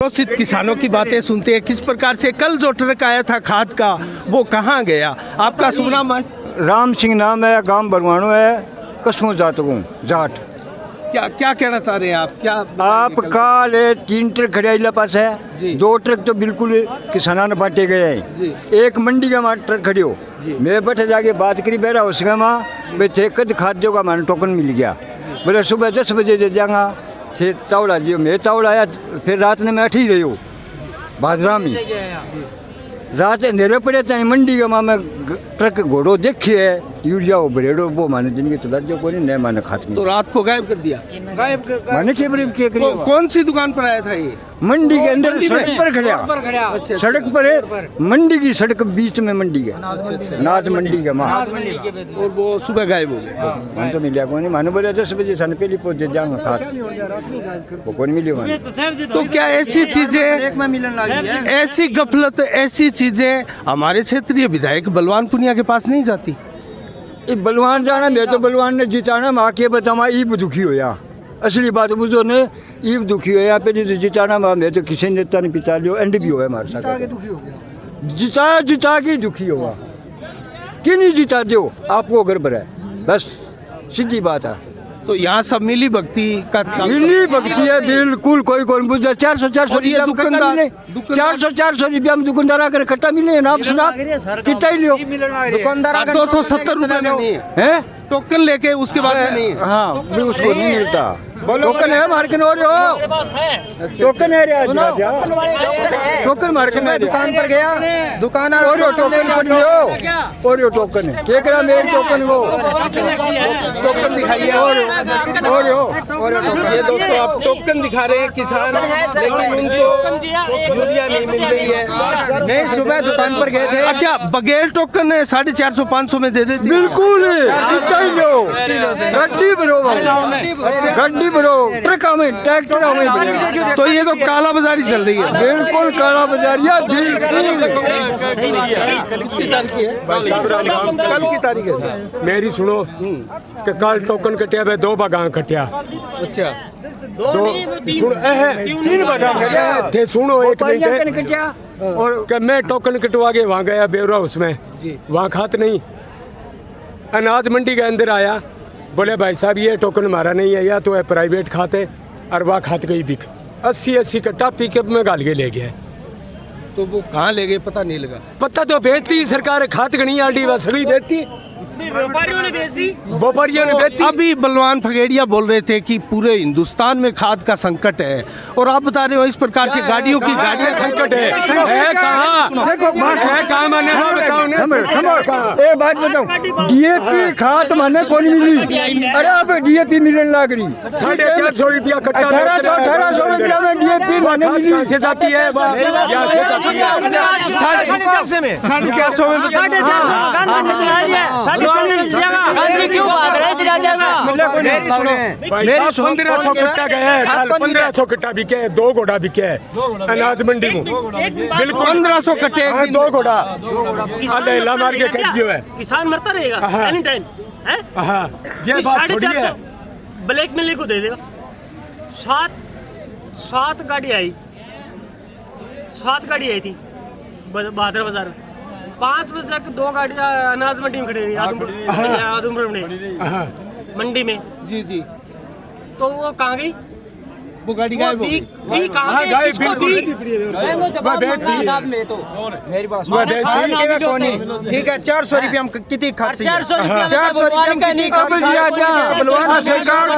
आक्रोशित किसानों की बातें सुनते हैं। किस प्रकार से कल जो ट्रक आया था खाद का वो कहाँ गया? आपका शुभ नाम है? राम सिंह नाम है, गांव बरवाणो है, कसों जाट। क्या क्या कहना चाह रहे हैं आप? क्या आपका ले 3 ट्रक खड़े इला पास जी। है, 2 ट्रक तो बिल्कुल किसानों ने बांटे गए हैं। एक मंडी का मार ट्रक खड़ी हो, मैं बैठे जाके बात करी बेरा उसका माँ थे कद खाद्यों का मान टोकन मिल गया। बोले सुबह 10 बजे दे जाऊँगा, फिर चावल जियो मैं चावल आया, फिर रात में मैं अठी रही हूँ भादरा में। रात अंधेरे पड़े चाहे मंडी का माँ में ट्रक घोड़ो देखिए यूरिया वो बरेडो वो माने जिनके चला जो कोई नहीं माने खाते। तो रात को गायब कर दिया? माने के कौन सी दुकान पर आया था ये? मंडी के अंदर सड़क पर खड़ा। अच्छा, सड़क पर है, मंडी की सड़क बीच में मंडी है, नाज मंडी का माँ। और वो सुबह गायब हो गए। मन तो मिला कोई नहीं, माने बोले 10 बजे सन पहले पहुंच जाऊंगा खास वो कौन मिली माने। तो क्या ऐसी चीजें, ऐसी गफलत, ऐसी चीजें हमारे क्षेत्रीय विधायक बलवान पुनिया के पास नहीं जाती? ये बलवान जाना मैं तो बलवान ने जिताना माँ के बतावा ईब दुखी होया। असली बात बुझो ने ईब दुखी होया पे जिताना माँ मैं तो किसी नेता ने पिता लियो एंड भी हुआ हमारे साथ। जिता के दुखी होगा कि नहीं जिता दो आपको घर पर है, बस सीधी बात है। तो यहाँ सब मिली भक्ति का मिली भक्ति है बिल्कुल। कोई कौन बुझा 400 रुपया दुकानदार 400 रुपया में दुकानदार आकर कट्टा मिले ना। आप सुना कितना ही लियो दुकानदार 270 रुपये में नहीं है टोकन लेके, उसके बाद में नहीं है। हाँ उसको नहीं मिलता टोकन है मार्केट हो रहे हो। टोकन है टोकन मार्केट दुकान पर गया, दुकान और टोकन है केकरा में टोकन वो टोकन दिखाइए। और ये दोस्तों आप टोकन दिखा रहे हैं किसान, लेकिन उनको यूरिया नहीं मिल रही है। नहीं, सुबह दुकान पर गए थे। अच्छा, बगैर टोकन 450-500 में दे देते? बिल्कुल गड्डी भरो गड्डी भरो ट्रक में ट्रैक्टर में। तो ये तो काला बाजारी चल रही है। बिल्कुल काला बाजारिया। कल की तारीख है मेरी सुनो कि कल टोकन कटिया वे 2 बागान कटिया। अच्छा, 2 सुन 3 बागान कटिया थे। सुनो एक मिनट, और कि मैं टोकन कटवा के वहाँ गया बेवरा, उसमें वहाँ खात नहीं। अनाज मंडी के अंदर आया, बोले भाई साहब ये टोकन हमारा नहीं है, या तो है प्राइवेट खाते और वहाँ खात गई बिक 80 कट्टा पिकअप में गाल के ले गया। तो वो कहाँ ले गए पता नहीं लगा? पता तो बेचती सरकार, खात गणी आडी बस सभी बेचती, व्यापारियों ने बेचती। अभी बलवान फगेड़िया बोल रहे थे कि पूरे हिंदुस्तान में खाद का संकट है, और आप बता रहे हो इस प्रकार से गाड़ियों संकट है कहाँ? मैंने बताओ एक बात बताऊं, डीएपी खाद माने कौन मिली? अरे अब डीएपी मिलने लग रही 450 रुपया कट्टा। 1800 रुपया में डीएपी माने मिली से जाती है 450 में 1500 कट्टा गया, 1500 कट्टा बिके, 2 घोड़ा बिके अनाज मंडी में। बिल्कुल 1500 कट्टे, 2 घोड़ा अल्लाह मार के कट दियो है। किसान मरता रहेगा एनी टाइम है। ये बात थोड़ी है। ब्लैक मिल को दे देगा। 7 गाड़ी आई, 7 गाड़ी आई थी बहादुर बाजार में। 5 बजे तक 2 गाड़ियाँ अनाज मंडी में खड़ी रही, आदमपुर में मंडी में। जी जी, तो वो कहाँ गई? वो गाड़ी गायब हो गई। ठीक है, 400 रुपया में कितनी खाद चाहिए? 400 रुपया 400 रुपया में कितनी खाद? बलवान सरकार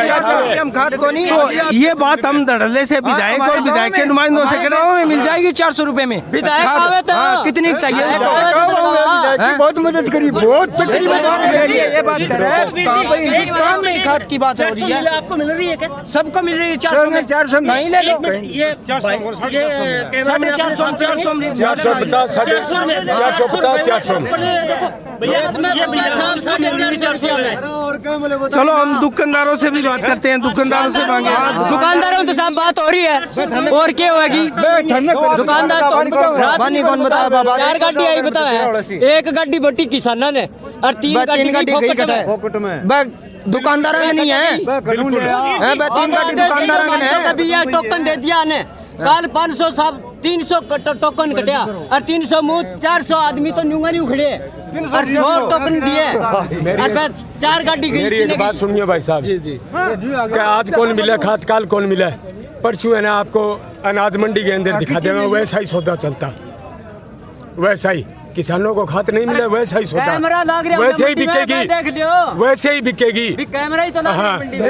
400 रुपया में खाद को नहीं। ये बात हम धड़ल्ले से विधायक और विधायक के नुमाइंदों से करें। गाँव में मिल जाएगी 400 रुपए में। कितनी चाहिए उसको? बहुत मदद करी, बहुत तकलीफ। ये बात कर रहे हैं, कहाँ पर हिंदुस्तान में खाद की बात हो रही है। आपको मिल रही है क्या? सबको मिल रही है 400 में। 400 नहीं ले लो, 450 चलो हम दुकानदारों से भी बात करते हैं, दुकानदारों से मांगे। दुकानदारों तो साहब बात हो रही है, और क्या होगी? दुकानदार तो कौन बता बाबा? 4 गाड़ी आई बताओ, 1 गाड़ी बटी किसाना ने और 3 गाड़ी फोकट में। दुकानदार नहीं है, 3 गाड़ी दुकानदार टोकन दे दिया ने कल 500 सब 300 टोकन कटिया और 300 मुँह 400 आदमी तो न्यूंगा नहीं उखड़े और 100 टोकन दिए और बस 4 गाड़ी गई। मेरी एक बात सुनिए भाई साहब जी जी, क्या आज कौन मिला खाद, काल कौन मिला, परसों है ना आपको अनाज मंडी के अंदर दिखा देगा, वैसा ही सौदा चलता, वैसा ही किसानों को खाद नहीं मिला, वैसा ही सौदा, कैमरा लग रहा है, वैसे ही मंडी में बिकेगी, देख लियो, वैसे ही बिकेगी। भी कैमरा ही तो लग रहा है मंडी में।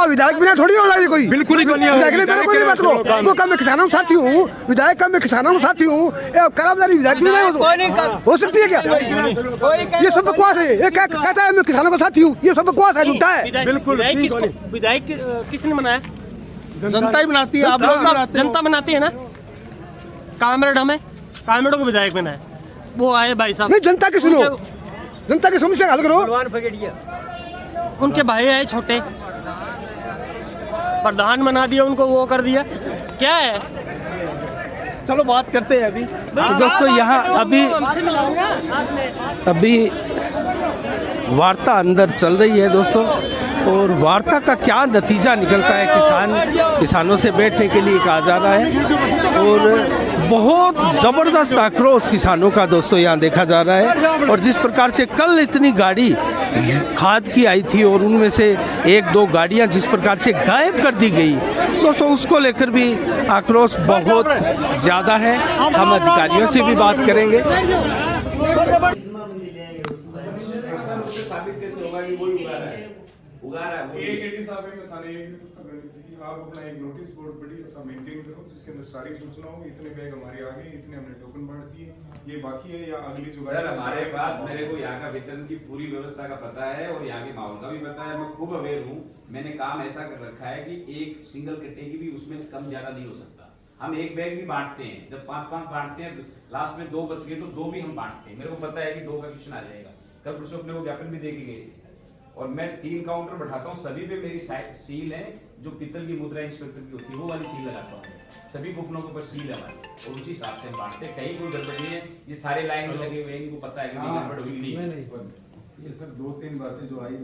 विधायक बिना थोड़ी हो रही कोई, बिल्कुल ही नहीं हो रही। वो कम किसानों का साथी हूँ, विधायक कम किसानों का साथी हूँ, कराबदारी विधायक भी नहीं हो सकती है क्या? ये सब बकवास है, ये कहता है मैं किसानों का साथी हूँ, ये सब बकवास है, झूठा है। बिल्कुल विधायक किसने बनाया? जनता ही बनाती है, आप लोग बनाते हो। जनता बनाती है ना। कामरेड हमें, कामरेडों को विधायक बनाया, वो आए भाई साहब। नहीं, जनता की सुनो, जनता की समस्या हल करो। उनके भाई आए छोटे, प्रधान बना दिया उनको, वो कर दिया, क्या है? चलो बात करते हैं अभी। दोस्तों यहाँ अभी वार्ता अंदर चल रही है दोस्तों, और वार्ता का क्या नतीजा निकलता है, किसानों से बैठने के लिए कहा जा रहा है, और बहुत ज़बरदस्त आक्रोश किसानों का दोस्तों यहाँ देखा जा रहा है। और जिस प्रकार से कल इतनी गाड़ी खाद की आई थी और उनमें से 1-2 गाड़ियाँ जिस प्रकार से गायब कर दी गई दोस्तों, उसको लेकर भी आक्रोश बहुत ज़्यादा है। हम अधिकारियों से भी बात करेंगे। एक एडी साहब में थाने एक व्यवस्था करनी थी, आप अपना एक नोटिस बोर्ड बढ़िया सा मेंटेन करो जिसके अंदर सारी सूचना हो, इतने बैग हमारे आ गए, इतने हमने टोकन बांट दिए, ये बाकी है या अगली जो सर हमारे पास, मेरे को यहाँ का वितरण की पूरी व्यवस्था का पता है और यहाँ के माहौल का भी पता है, मैं खूब अवेयर हूँ। मैंने काम ऐसा कर रखा है कि एक सिंगल कट्टे की भी उसमें कम ज्यादा नहीं हो सकता। हम एक बैग भी बांटते हैं, जब 5-5 बांटते हैं, लास्ट में 2 बच गए तो 2 भी हम बांटते हैं। मेरे को पता है कि 2 का क्वेश्चन आ जाएगा। कल परसों अपने को ज्ञापन भी दे के गए थे, और मैं 3 काउंटर बैठाता हूँ, सभी पे मेरी सील है, जो पीतल की मुद्रा इंस्पेक्टर की होती है वो वाली सील लगाता हूँ, सभी कूपनों के ऊपर सील है हमारी, और उसी हिसाब से हम बांटते हैं। कहीं कोई गड़बड़ी है, ये सारे लाइन में लगे हुए हैं, इनको पता है कि गड़बड़ हुई नहीं। ये सर 2-3 बातें जो आई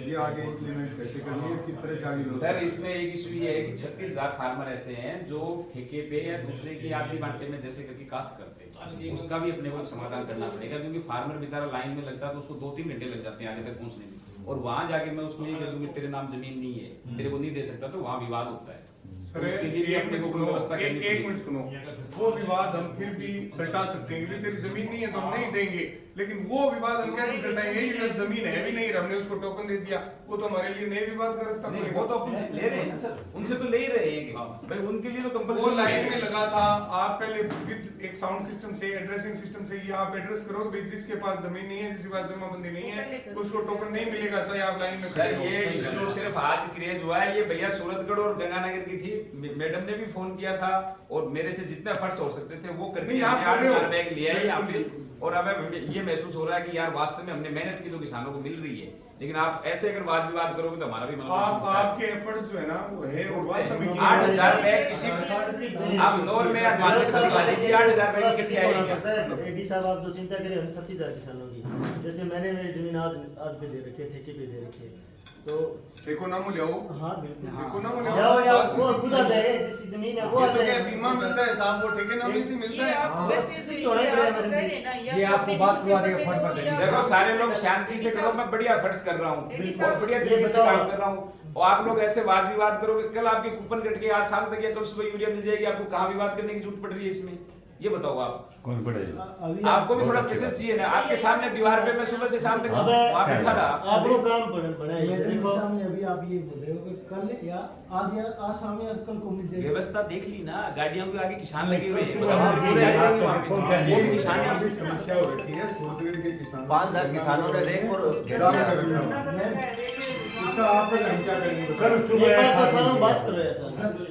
ये आगे इम्प्लीमेंट कैसे करनी है, किस तरह से आगे? सर इसमें एक इशू ये है कि 36,000 फार्मर ऐसे हैं जो ठेके पे या दूसरे की आधी बांटे में जैसे करके काश्त करते हैं, उसका भी अपने को एक समाधान करना पड़ेगा, क्योंकि फार्मर बेचारा लाइन में लगता है तो उसको 2-3 घंटे लग जाते हैं आगे तक पहुंचने में, और वहां जाके मैं उसको ये कह दूं कि तेरे नाम जमीन नहीं है, तेरे को नहीं दे सकता, तो वहां विवाद होता है। सर एक मिनट सुनो, वो विवाद हम फिर भी सल्टा सकते हैं, तेरी जमीन नहीं है तो हम नहीं देंगे, लेकिन वो विवाद हम कैसे सल्टाएंगे कि जब जमीन है भी नहीं, हमने उसको टोकन दे दिया, वो तो हमारे लिए नए विवाद का रास्ता नहीं, वो तो ले रहे हैं ना सर, उनसे तो ले ही रहे हैं भाई, उनके लिए तो कंपल्सरी। वो लाइन में लगा था, आप पहले विद एक साउंड सिस्टम से, एड्रेसिंग सिस्टम से ये आप एड्रेस करो कि जिसके पास जमीन नहीं है, जिसके पास जमाबंदी नहीं है, उसको टोकन नहीं मिलेगा, चाहे आप लाइन में। सर ये इशू सिर्फ आज क्रिएट हुआ है, ये भैया सूरतगढ़ और गंगानगर की थी, मैडम ने भी फोन किया था, और मेरे से जितने फर्स्ट हो सकते थे वो करके 8,000 बैग लिया है यहाँ पे, और अब ये महसूस हो रहा है कि यार वास्तव में हमने मेहनत की तो किसानों को मिल रही है, लेकिन आप ऐसे अगर वाद विवाद करोगे तो हमारा भी मतलब आपके एफर्ट्स जो है ना वो है, और वास्तव में 8,000 बैग किसी आप नोर में आप मार्केट में दिखा दीजिए 8,000 बैग इकट्ठे आएंगे। एडी साहब आप जो चिंता करें हम 37,000 किसानों की, जैसे मैंने मेरी जमीन आज पे दे रखी है, ठेके पे दे रखी है, तो एको ना ले आओ। हाँ बिल्कुल, एको ना ले आओ या वो खुद आ जाए, जिसकी जमीन है वो आ जाए, बीमा मिलता है साहब, वो ठेके नामे से मिलता है। ये आपको बात सुना देगा फट पर। देखो सारे लोग शांति से करो, मैं बढ़िया फर्ज कर रहा हूँ और बढ़िया तरीके से काम कर रहा हूँ, और आप लोग ऐसे वाद विवाद करोगे, कल आपके कूपन कट के आज शाम तक या कल सुबह यूरिया मिल जाएगी, आपको कहाँ विवाद करने की जरूरत पड़ रही है इसमें, ये बताओ आप। कौन पड़ेगा? आपको भी थोड़ा पेशेंस चाहिए ना, आपके सामने दीवार पे मैं सुबह से शाम तक वहाँ बैठा रहा। आप लोग काम बढ़ाइए, देखो सामने अभी आप ये बोल रहे हो कि कल या आज शाम या कल को मिल जाएगी, व्यवस्था देख ली ना, गाड़ियों के आगे किसान लगे हुए हैं, वो भी किसान है। समस्या हो रखी है सूरतगढ़ के किसान, 5,000 किसानों ने देख और इसका आप हम क्या करेंगे? बात करो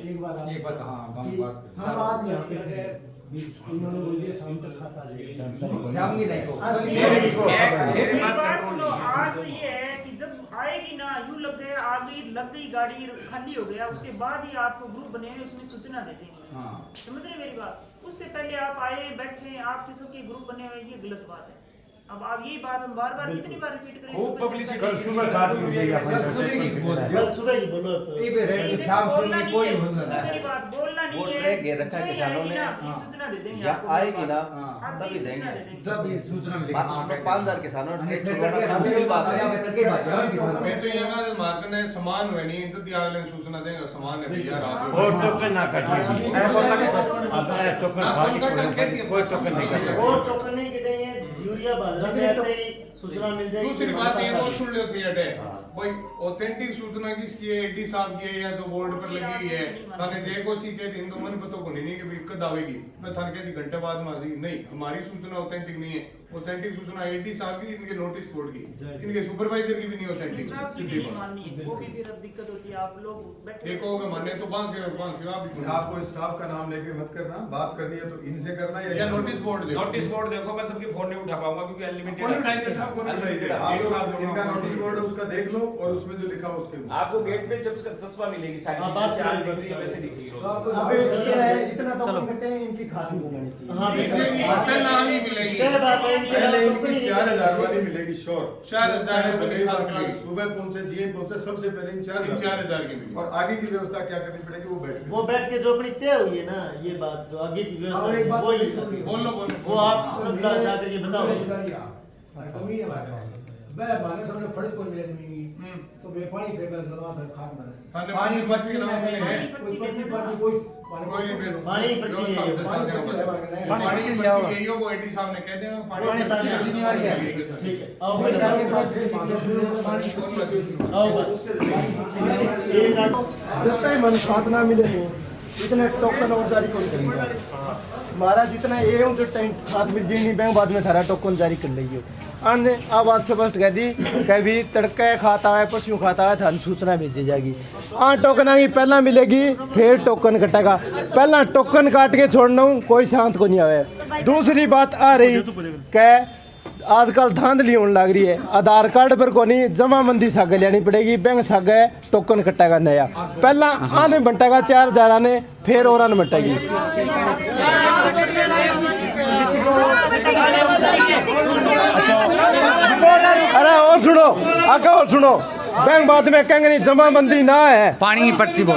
एक बात हम आज यहाँ पे इन्होंने बोल दिया शाम तक खाता आ जाएगा, मेरे पास आज ये है कि जब आएगी ना, यूं लग गई गाड़ी खाली हो गया, उसके बाद ही आपको ग्रुप बने हुए उसमें सूचना देते हैं, समझ रहे मेरी बात? उससे पहले आप आए बैठे, आपके सबके ग्रुप बने हुए, ये गलत बात है। अब आप यही बात हम बार बार कितनी बार रिपीट करेंगे? खूब पब्लिसिटी कल सुबह 7 बजे कल सुबह की बोलो तो ये भी रेड शाम सुबह कोई होगा मेरी बात बोलना नहीं वो है। ट्रैक ये रखा है किसानों ने, सूचना दे देंगे या आपको। आएगी ना आप तभी सूचना देंगे। दे देंगे। जब ये सूचना मिलेगी बात उसमें 5000 किसानों ने ट्रैक छुड़वाना मुश्किल बात है। मैं तो यहाँ का मार्केट ने सामान हुए नहीं तो दिया अगले सूचना देगा सामान है भैया रात और टोकन ना काटिए अपना टोकन कोई टोकन नहीं काटेगा और टोकन नहीं कटेंगे, यूरिया बाजार में आते ही सूचना मिल जाएगी। दूसरी बात ये वो सुन लेते हैं भाई ऑथेंटिक सूचना किसकी है, एडी साहब की है या जो बोर्ड पर लगी हुई है। थाने जे को सी कह दी तो मन पता को नहीं कि दिक्कत आवेगी, मैं थाने कह दी घंटे बाद में आएगी नहीं, हमारी सूचना ऑथेंटिक नहीं है। ऑथेंटिक सूचना एडी साहब की, इनके नोटिस बोर्ड की, इनके सुपरवाइजर की भी नहीं ऑथेंटिक। सीधी बात वो भी फिर अब दिक्कत होती है, आप लोग बैठे एक होगा माने तो बांध के आपको स्टाफ का नाम लेके मत करना, बात करनी है तो इनसे करना या नोटिस बोर्ड देखो। नोटिस बोर्ड देखो, मैं सबकी फोन नहीं उठा पाऊंगा क्योंकि अनलिमिटेड कौन उठाएंगे साहब, कौन उठाएंगे? आप इनका नोटिस बोर्ड है उसका देख लो और उसमें जो लिखा हो उसके आपको गेट पे जब चश्मा मिलेगी सारी चीजें से आप देख रही है वैसे दिखेगी रोज। अब ये है इतना टोकन कटे हैं, इनकी खाद मिल जानी चाहिए। हाँ पहला ही मिलेगी, पहले इनकी 4000 वाली मिलेगी श्योर। 4000 भले सुबह पहुंचे जीएम पहुंचे सबसे पहले इन 4000 की मिलेगी। और आगे की व्यवस्था क्या करनी पड़ेगी वो बैठ के जो अपनी तय हुई है ना, ये बात जो आगे की व्यवस्था वही बोलो वो आप सब जाकर ये बताओ। माने सबने फर्ज को मिले नहीं तो बे पानी फेंका लगा से खाद मारे थाने पानी पर्ची नाम मिले हैं, कोई पर्ची कोई कोई नहीं बेलो पानी पर्ची है ये, पानी की पर्ची यही हो, वो एडी साहब ने कह देगा पानी की पर्ची नहीं आ रही है। ठीक है आओ जब तक मनफात ना मिले नहीं इतने टोकन और जारी कौन करेगा महाराज जितना ये हूँ तो टाइम खाद मिल जाए नहीं बैंक बाद में थारा टोकन जारी कर लेगी अन्य आ बात स्पष्ट कह दी कभी तड़का खाता है पशु खाता है थान सूचना भेजी जाएगी। हाँ टोकन आएगी पहला मिलेगी फिर टोकन कटेगा, पहला टोकन काट के छोड़ना हूँ कोई शांत को नहीं आवे। दूसरी बात आ रही कै आजकल धांधली होने लग रही है, आधार कार्ड पर को नहीं जमाबंदी सागे लेनी पड़ेगी, बैंक सागे टोकन कटेगा नया, पहला आने बंटेगा 4000 आने फिर और आने बंटेगी। अरे और सुनो आगे और सुनो बैंक बाद में कहेंगे नहीं जमाबंदी ना है पानी की पर्ची बोल।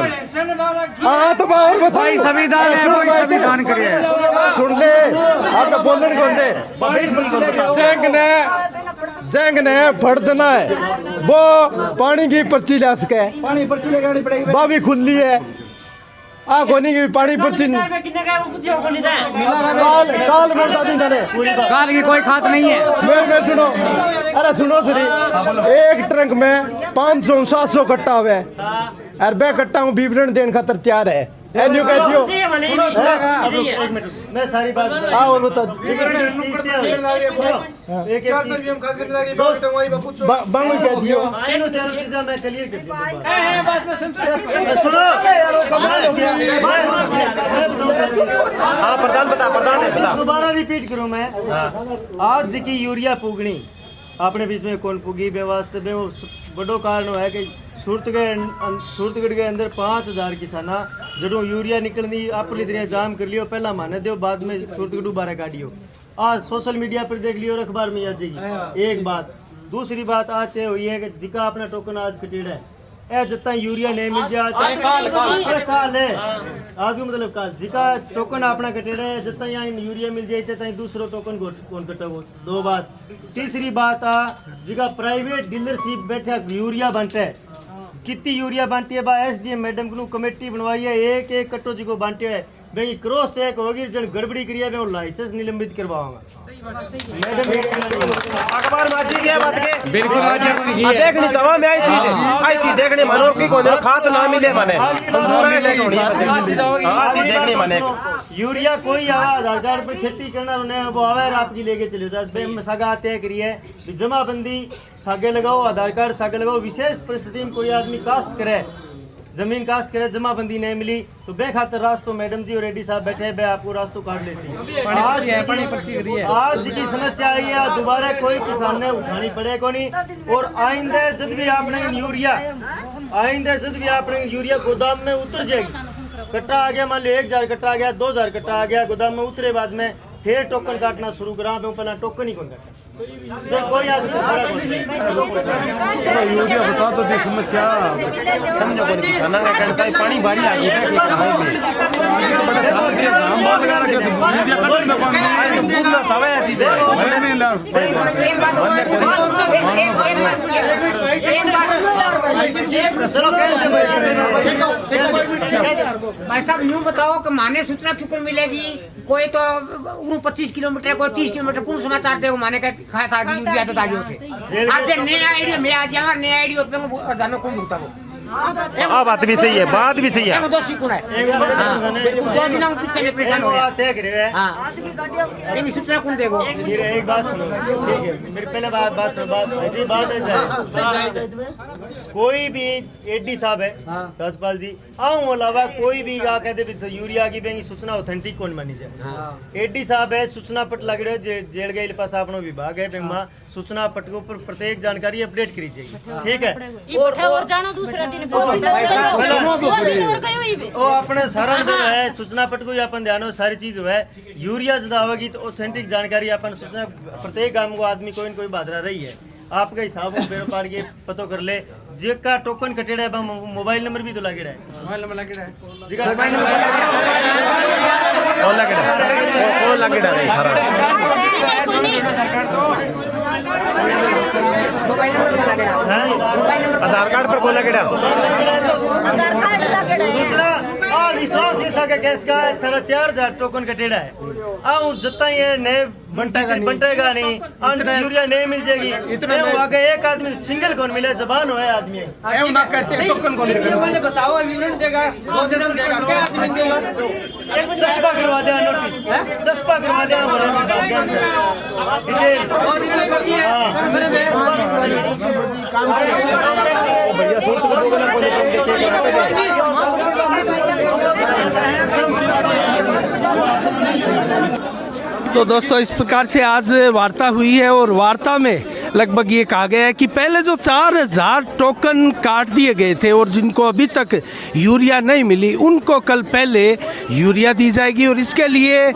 हाँ तो और बताओ भाई संविधान है वो संविधान करिए सुन ले आपका बोलने कौन दे जंग ने फट देना है वो पानी की पर्ची ले सके, पानी पर्ची लगानी पड़ेगी, वो भी खुली है आ कोनी की पानी पर्ची कितने का वो कुछ होगा नहीं जाए। काल मरता दिन जाने काल की कोई खात नहीं है। मैं सुनो अरे सुनो सरी एक ट्रंक में 500-700 कट्टा हुआ और बे कट्टा हूँ विवरण देने खातर तैयार है एनयू कह दियो एक मिनट मैं सारी बात हाँ और बता बांग कह दियो तीनों चारों चीजें मैं क्लियर कर दूंगा। सुनो हाँ प्रधान दोबारा रिपीट करूं मैं। आज की यूरिया पुगनी अपने बीच में कौन पुगी वास्ते में वो बड़ो कारण है कि सूरतगढ़ के अंदर 5000 किसाना जड़ों यूरिया निकलनी अपनी दिन जाम कर लियो, पहला माने दो बाद में सूरतगढ़ बारे काटियो। आज सोशल मीडिया पर देख लियो और अखबार में आ जाएगी एक बात। दूसरी बात आते हुई है कि जिका अपना टोकन आज कटेड़ा है ए जितना यूरिया नहीं मिल जाए काल है आज मतलब काल जिका टोकन अपना कटेड़ा है जितना यहाँ यूरिया मिल जाए तहीं दूसरो टोकन कौन कटेगो। दो बात। तीसरी बात आ जिका प्राइवेट डीलरशिप बैठा यूरिया बांटे कितनी यूरिया बांटी है बा एसडीएम मैडम को कमेटी बनवाई है एक एक कट्टो जी को बांटे है भाई क्रॉस चेक होगी जन गड़बड़ी करी है मैं लाइसेंस निलंबित करवाऊंगा। मैडम अखबार माजी के बात के बिल्कुल देखनी चाहो मैं आई चीज देखने मनो की कोने खात ना मिले माने देखने माने यूरिया कोई आधार कार्ड पर खेती करना उन्हें वो आवे आपकी लेके चले जाओ सगा तय करी है जमाबंदी सागे लगाओ आधार कार्ड सागे लगाओ। विशेष परिस्थिति में कोई आदमी काश्त करे जमीन काश्त करे जमाबंदी नहीं मिली तो बे खातर रास्तों मैडम जी और रेड्डी साहब बैठे बे आपको रास्तों काट ले सी। आज की समस्या आई है दोबारा कोई किसान ने उठानी पड़े को नहीं। और आइंदे जब भी आपने यूरिया गोदाम में उतर जाएगी कट्टा आ गया मान लो 1000 कट्टा आ गया 2000 कट्टा आ गया गोदाम में उतरे बाद में फिर टोकन काटना शुरू करा पहला टोकन ही कौन काटा कोई आगे से बड़ा बोल यूरिया बता तो दी समस्या समझो कोई किसाना का कहता है पानी बारी आ गई है कि कहां में हम बात लगा रखे तो यूरिया कट दे पानी पूरा सवाया जी दे नहीं ला भाई साहब यूँ बताओ कि माने सूचना क्यों मिलेगी? कोई तो 25 किलोमीटर कोई 30 किलोमीटर कौन समाचार दे माने का खाया था यूरिया तो दागी होते आज नया आईडिया मैं आज यहाँ नया आईडिया पे जानो कौन भूता वो हाँ बात भी सही है, बात भी सही है। दोषी कौन है? 2 दिन हम पीछे में परेशान हो रहे हैं। हाँ लेकिन सूचना कौन देगो? एक बात सुनो, ठीक है मेरी पहले बात है कोई भी एडी साहब है राजपाल जी आऊँ अलावा कोई भी आ कहते भी यूरिया की बेंगी सूचना ऑथेंटिक कौन मानी जाए? एडी साहब है सूचना पट लग रहे जेल गए पास अपनो विभाग है बेमा सूचना पट के ऊपर प्रत्येक जानकारी अपडेट करी जाएगी, ठीक है? और जानो दूसरा दिन वो अपने सारा है सूचना पट को अपन ध्यान हो सारी चीज है यूरिया ज्यादा होगी तो ऑथेंटिक जानकारी अपन सूचना प्रत्येक गांव को आदमी कोई न कोई बाधरा रही है आपके हिसाब से बेरो पाड़ के पतो कर ले जेका टोकन कटेड़ा है मोबाइल नंबर भी तो लागेड़ा है मोबाइल नंबर लागेड़ा है ओ लगेड़ा रे सारा आधार कार्ड पर बोला केड़ा सूचना और विश्वास ऐसा के केस का 4000 टोकन कटेड़ा है और जितना ये नए बंटेगा नहीं अंत यूरिया नहीं मिल जाएगी इतने आगे एक आदमी सिंगल कौन मिले जबान हो आदमी एम ना कटे टोकन कौन मुझे बताओ विवरण देगा 2 दिन में देगा क्या आदमी देगा? चस्पा करवा दे नोटिस चस्पा करवा दे 2 दिन में पक्की है मेरे में भैया सुन तो लोगों ने तो दोस्तों इस प्रकार से आज वार्ता हुई है और वार्ता में लगभग ये कहा गया है कि पहले जो 4000 टोकन काट दिए गए थे और जिनको अभी तक यूरिया नहीं मिली उनको कल पहले यूरिया दी जाएगी और इसके लिए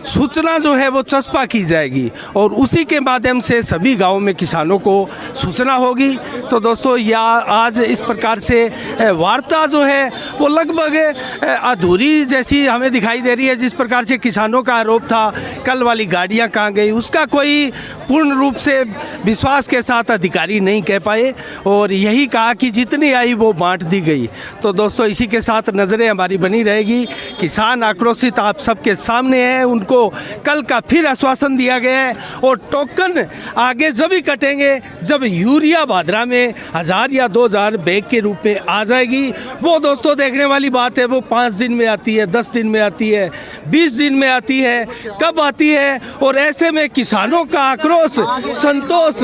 सूचना जो है वो चस्पा की जाएगी और उसी के माध्यम से सभी गांवों में किसानों को सूचना होगी। तो दोस्तों यह आज इस प्रकार से वार्ता जो है वो लगभग अधूरी जैसी हमें दिखाई दे रही है। जिस प्रकार से किसानों का आरोप था कल वाली गाड़ियां कहाँ गई उसका कोई पूर्ण रूप से विश्वास के साथ अधिकारी नहीं कह पाए और यही कहा कि जितनी आई वो बांट दी गई। तो दोस्तों इसी के साथ नज़रें हमारी बनी रहेगी। किसान आक्रोशित आप सबके सामने हैं, उनको कल का फिर आश्वासन दिया गया है और टोकन आगे जब ही कटेंगे जब यूरिया भादरा में 1000 या 2000 बैग के रूप में आ जाएगी। वो दोस्तों देखने वाली बात है, वो 5 दिन में आती है, 10 दिन में आती है, 20 दिन में आती है, कब आती है और ऐसे में किसानों का आक्रोश संतोष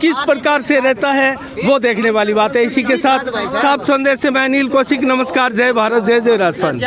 किस प्रकार से रहता है वो देखने वाली बात है। इसी के साथ साफ संदेश से मैं अनिल कौशिक, नमस्कार, जय भारत, जय जय राजस्थान।